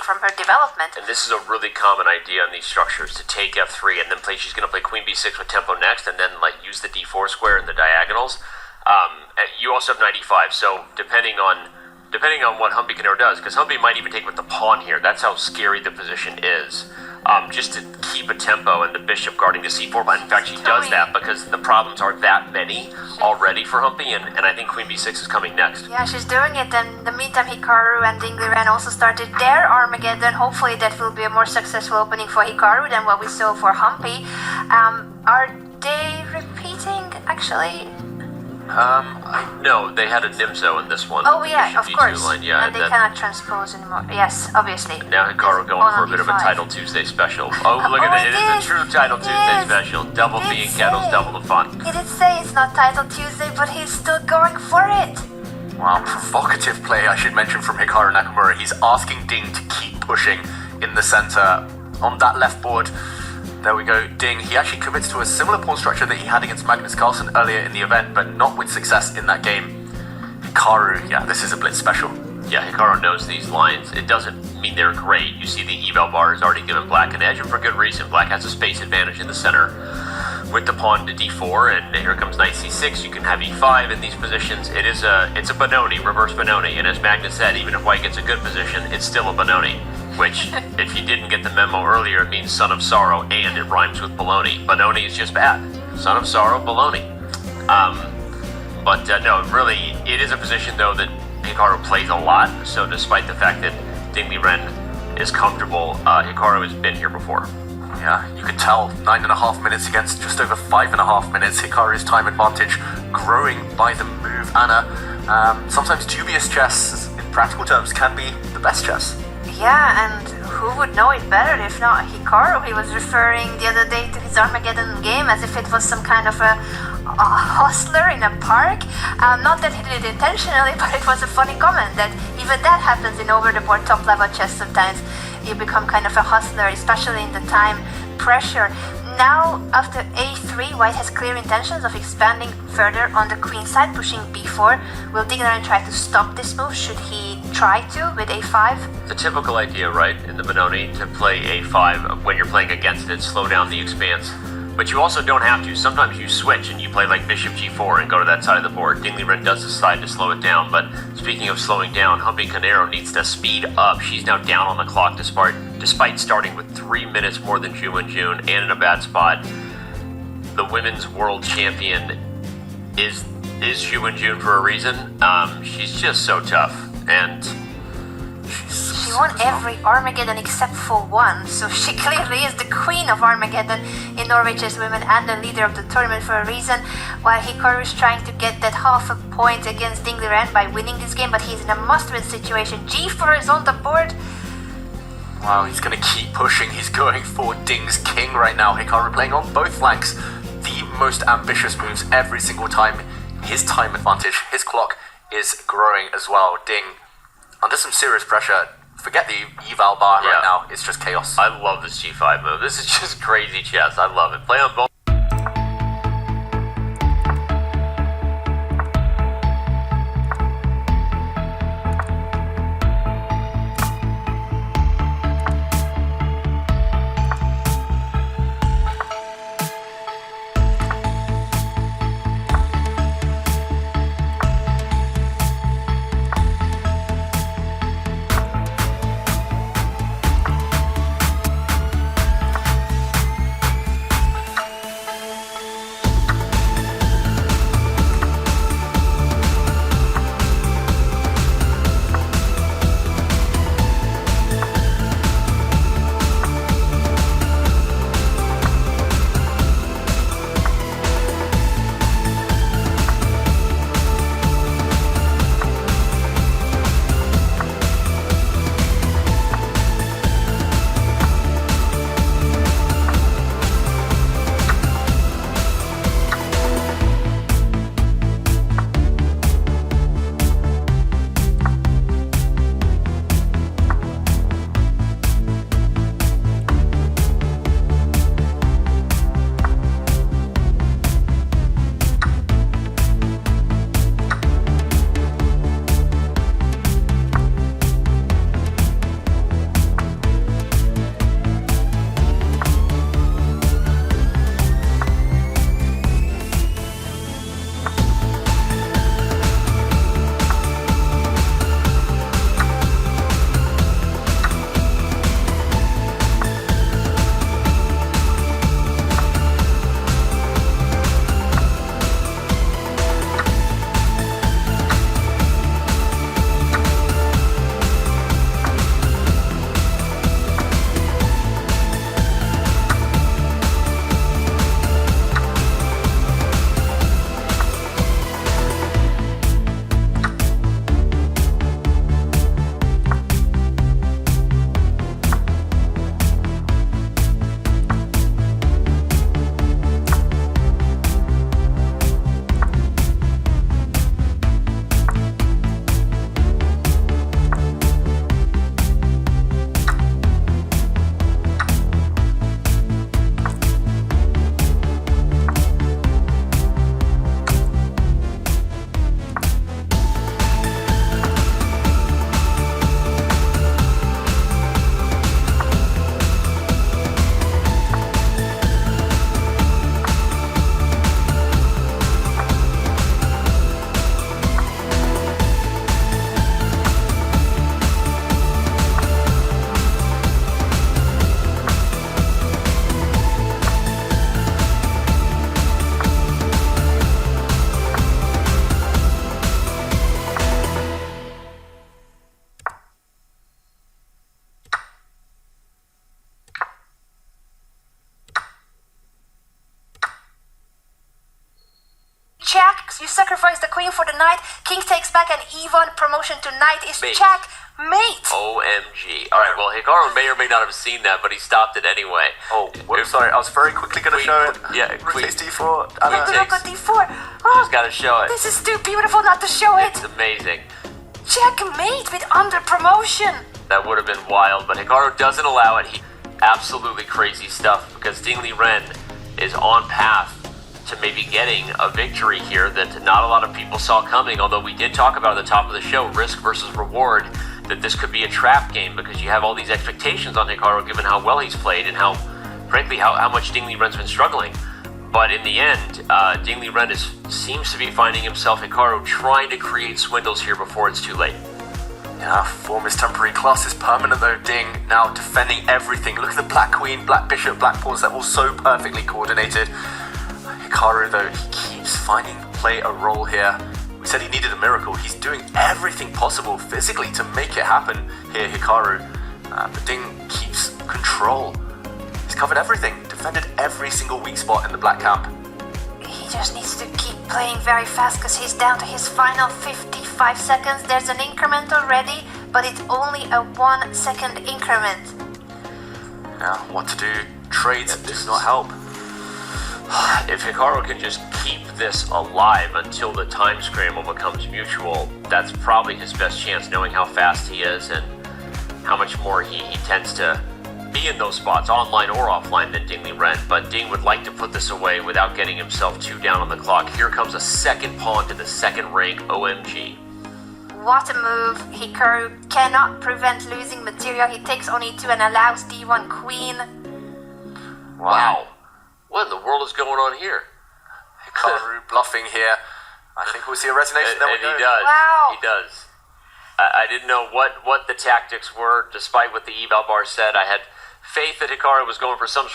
from her development. And this is a really common idea in these structures, to take f3 and then play. She's going to play queen b6 with tempo next, and then like use the d4 square in the diagonals. You also have knight e5, so depending on what Humpy Canero does, because Humpy might even take with the pawn here. That's how scary the position is. Just to keep a tempo and the bishop guarding the c4. But in fact, she does that because the problems are that many already for Humpy, and I think queen b6 is coming next. Yeah, she's doing it, and in the meantime, Hikaru and Ding Liren also started their Armageddon. Hopefully that will be a more successful opening for Hikaru than what we saw for Humpy. Are they repeating, actually? No, they had a Nimzo in this one. Oh yeah, of course. Line. Yeah, and they cannot transpose anymore. Yes, obviously. Now Hikaru going for a bit of a Title Tuesday special. Oh, look at that. It is a true Title Tuesday special. Double fee and kettles, double the fun. He did say it's not Title Tuesday, but he's still going for it. Wow, provocative play, I should mention, from Hikaru Nakamura. He's asking Ding to keep pushing in the center on that left board. There we go, Ding. He actually commits to a similar pawn structure that he had against Magnus Carlsen earlier in the event, but not with success in that game. Hikaru, yeah, this is a blitz special. Yeah, Hikaru knows these lines. It doesn't mean they're great. You see the eval bar has already given Black an edge, and for good reason. Black has a space advantage in the center with the pawn to d4, and here comes knight c6. You can have e5 in these positions. It's a Benoni, reverse Benoni, and as Magnus said, even if white gets a good position, it's still a Benoni. Which, if you didn't get the memo earlier, it means son of sorrow, and it rhymes with baloney. Benoni is just bad. Son of sorrow, baloney. No, really, it is a position, though, that Hikaru plays a lot. So despite the fact that Ding Liren is comfortable, Hikaru has been here before. Yeah, you can tell 9.5 minutes against just over 5.5 minutes. Hikaru's time advantage growing by the move. Anna, sometimes dubious chess, in practical terms, can be the best chess. Yeah, and who would know it better if not Hikaru? He was referring the other day to his Armageddon game as if it was some kind of a hustler in a park. Not that he did it intentionally, but it was a funny comment that even that happens in over-the-board top-level chess sometimes. You become kind of a hustler, especially in the time pressure. Now, after a3, white has clear intentions of expanding further on the queen side, pushing b4. Will Ding Liren try to stop this move? Should he try to with a5? The typical idea, right, in the Benoni, to play a5 when you're playing against it, slow down the expanse. But you also don't have to. Sometimes you switch and you play like bishop g4 and go to that side of the board. Ding Liren does decide to slow it down, but speaking of slowing down, Humpy Canero needs to speed up. She's now down on the clock despite starting with 3 minutes more than June and in a bad spot. The women's world champion is June for a reason. She's just so tough, and she won every Armageddon except for one, so she clearly is the queen of Armageddon in Norway Chess Women and the leader of the tournament for a reason, while Hikaru is trying to get that half a point against Ding Liren by winning this game, but he's in a must-win situation. g4 is on the board. Wow, he's going to keep pushing. He's going for Ding's king right now. Hikaru playing on both flanks. The most ambitious moves every single time. His time advantage, his clock is growing as well. Ding, under some serious pressure. Forget the eval bar right now. It's just chaos. I love this g5 move. This is just crazy chess. I love it. Play on both. queen for the knight. King takes back, and even promotion to knight is Mate. checkmate. OMG. All right, well, Hikaru may or may not have seen that, but he stopped it anyway. Oh, sorry, I was very quickly going to show it. Yeah, Rook queen. takes d4. Yeah, rook on d4. Just gotta show it. This is too beautiful not to show it. It's amazing. Checkmate with under promotion. That would have been wild, but Hikaru doesn't allow it. Absolutely crazy stuff, because Ding Liren is on path to maybe getting a victory here that not a lot of people saw coming, although we did talk about at the top of the show, risk versus reward, that this could be a trap game because you have all these expectations on Hikaru given how well he's played and how, frankly, how much Ding Liren's been struggling. But in the end, Ding Liren seems to be finding himself, Hikaru, trying to create swindles here before it's too late. Yeah, form is temporary, class is permanent though. Ding now defending everything. Look at the black queen, black bishop, black pawns. They're all so perfectly coordinated. Hikaru though, he keeps finding play a role here. We said he needed a miracle. He's doing everything possible physically to make it happen here, Hikaru. But Ding keeps control. He's covered everything, defended every single weak spot in the black camp. He just needs to keep playing very fast because he's down to his final 55 seconds. There's an increment already, but it's only a 1 second increment. Now, what to do? Trades does not help. If Hikaru can just keep this alive until the time scramble becomes mutual, that's probably his best chance, knowing how fast he is and how much more he tends to be in those spots, online or offline, than Ding Liren. But Ding would like to put this away without getting himself too down on the clock. Here comes a second pawn to the second rank. OMG. What a move. Hikaru cannot prevent losing material. He takes on e2 and allows d1 queen. Wow. What in the world is going on here? Hikaru bluffing here. I think we'll see a resignation. And he does. Wow. He does. I didn't know what the tactics were, despite what the eval bar said. I had faith that Hikaru was going for some sort